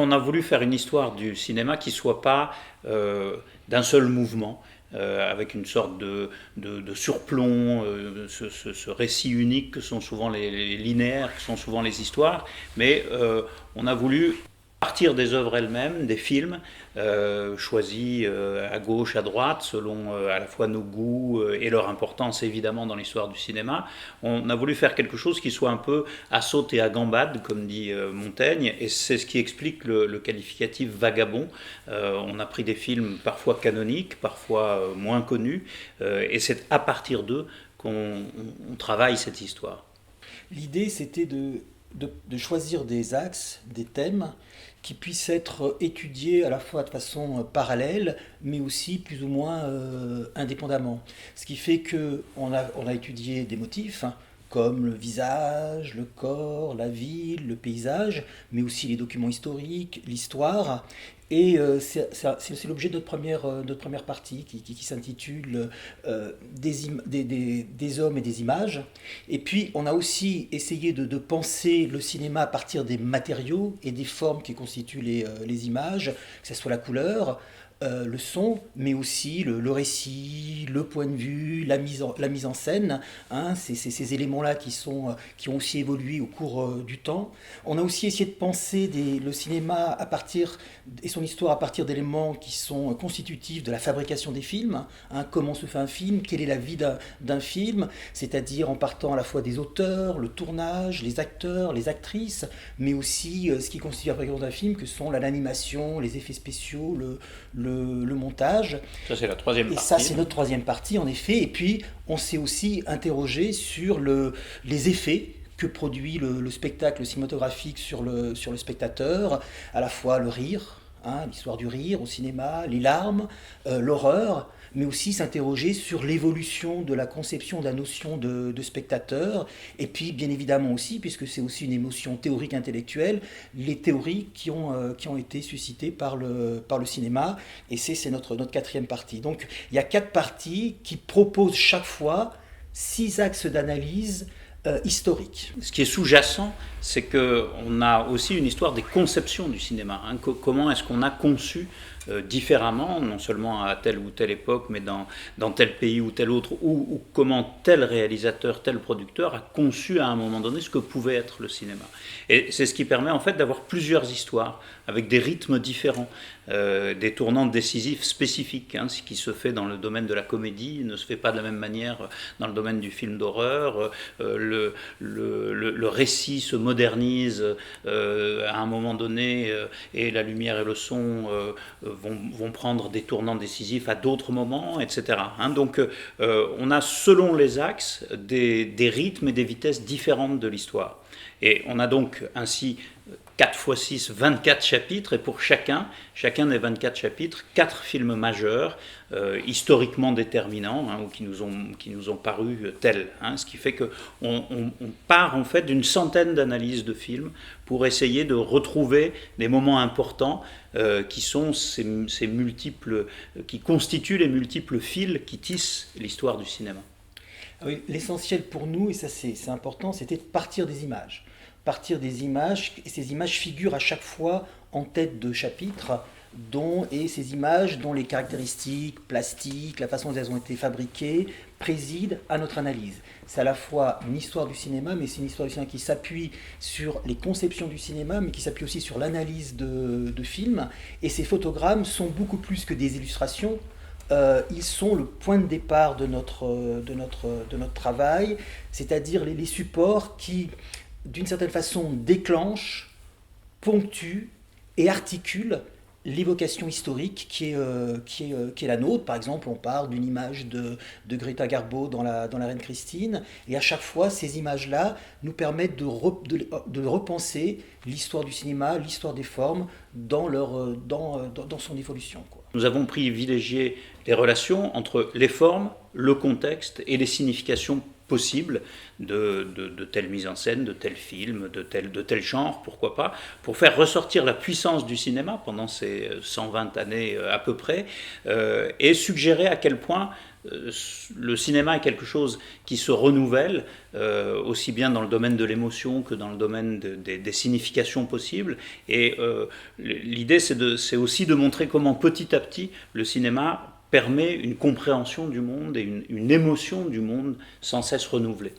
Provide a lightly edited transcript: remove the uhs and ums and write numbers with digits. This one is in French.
On a voulu faire une histoire du cinéma qui ne soit pas d'un seul mouvement, avec une sorte de surplomb, ce récit unique que sont souvent les linéaires, que sont souvent les histoires, mais on a voulu partir des œuvres elles-mêmes, des films, choisis à gauche, à droite, selon à la fois nos goûts et leur importance évidemment dans l'histoire du cinéma. On a voulu faire quelque chose qui soit un peu à saute et à gambade, comme dit Montaigne, et c'est ce qui explique le qualificatif vagabond. On a pris des films parfois canoniques, parfois moins connus, et c'est à partir d'eux qu'on travaille cette histoire. L'idée, c'était de choisir des axes, des thèmes qui puissent être étudiés à la fois de façon parallèle, mais aussi plus ou moins indépendamment. Ce qui fait que on a étudié des motifs, hein, comme le visage, le corps, la ville, le paysage, mais aussi les documents historiques, l'histoire. Et c'est l'objet de notre première partie qui s'intitule des hommes et des images. Et puis on a aussi essayé de penser le cinéma à partir des matériaux et des formes qui constituent les images, que ce soit la couleur, le son, mais aussi le récit, le point de vue, la mise en scène, hein, ces éléments-là qui ont aussi évolué au cours du temps. On a aussi essayé de penser le cinéma et son histoire à partir d'éléments qui sont constitutifs de la fabrication des films, hein, comment se fait un film, quelle est la vie d'un film, c'est-à-dire en partant à la fois des auteurs, le tournage, les acteurs, les actrices, mais aussi ce qui constitue la fabrication d'un film, que sont l'animation, les effets spéciaux, le montage. Ça, c'est la troisième Et partie. ça, c'est notre troisième partie, en effet. Et puis, on s'est aussi interrogé sur les effets que produit le spectacle cinématographique sur le spectateur, à la fois le rire, hein, l'histoire du rire au cinéma, les larmes, l'horreur, mais aussi s'interroger sur l'évolution de la conception de la notion de spectateur, et puis bien évidemment aussi, puisque c'est aussi une émotion théorique intellectuelle, les théories qui ont été suscitées par le cinéma, et c'est notre quatrième partie. Donc il y a quatre parties qui proposent chaque fois six axes d'analyse historique. Ce qui est sous-jacent, c'est qu'on a aussi une histoire des conceptions du cinéma. Hein. Comment est-ce qu'on a conçu différemment, non seulement à telle ou telle époque, mais dans tel pays ou tel autre, ou comment tel réalisateur, tel producteur a conçu à un moment donné ce que pouvait être le cinéma. Et c'est ce qui permet en fait d'avoir plusieurs histoires, avec des rythmes différents, des tournants décisifs spécifiques. Hein. Ce qui se fait dans le domaine de la comédie ne se fait pas de la même manière dans le domaine du film d'horreur. Le récit se modernise à un moment donné, et la lumière et le son vont prendre des tournants décisifs à d'autres moments, etc. Hein. Donc on a selon les axes des rythmes et des vitesses différentes de l'histoire. Et on a donc ainsi 4 x 6, 24 chapitres, et pour chacun des 24 chapitres, 4 films majeurs, historiquement déterminants, hein, ou qui nous ont paru tels. Hein, ce qui fait qu'on part en fait d'une centaine d'analyses de films pour essayer de retrouver des moments importants qui sont ces multiples, qui constituent les multiples fils qui tissent l'histoire du cinéma. Oui, l'essentiel pour nous, et ça c'est important, c'était de partir des images. Partir des images, et ces images figurent à chaque fois en tête de chapitre, et ces images dont les caractéristiques plastiques, la façon dont elles ont été fabriquées, président à notre analyse. C'est à la fois une histoire du cinéma, mais c'est une histoire du cinéma qui s'appuie sur les conceptions du cinéma, mais qui s'appuie aussi sur l'analyse de films. Et ces photogrammes sont beaucoup plus que des illustrations. Ils sont le point de départ de notre travail, c'est-à-dire les supports qui, d'une certaine façon, déclenchent, ponctuent et articulent l'évocation historique qui est la nôtre. Par exemple, on part d'une image de Greta Garbo dans la Reine Christine, et à chaque fois, ces images-là nous permettent de repenser l'histoire du cinéma, l'histoire des formes dans son évolution, quoi. Nous avons privilégié les relations entre les formes, le contexte et les significations possibles de telle mise en scène, de tel film, de tel genre, pourquoi pas, pour faire ressortir la puissance du cinéma pendant ces 120 années à peu près, et suggérer à quel point le cinéma est quelque chose qui se renouvelle, aussi bien dans le domaine de l'émotion que dans le domaine des significations possibles. Et l'idée, c'est aussi de montrer comment petit à petit le cinéma permet une compréhension du monde et une émotion du monde sans cesse renouvelée.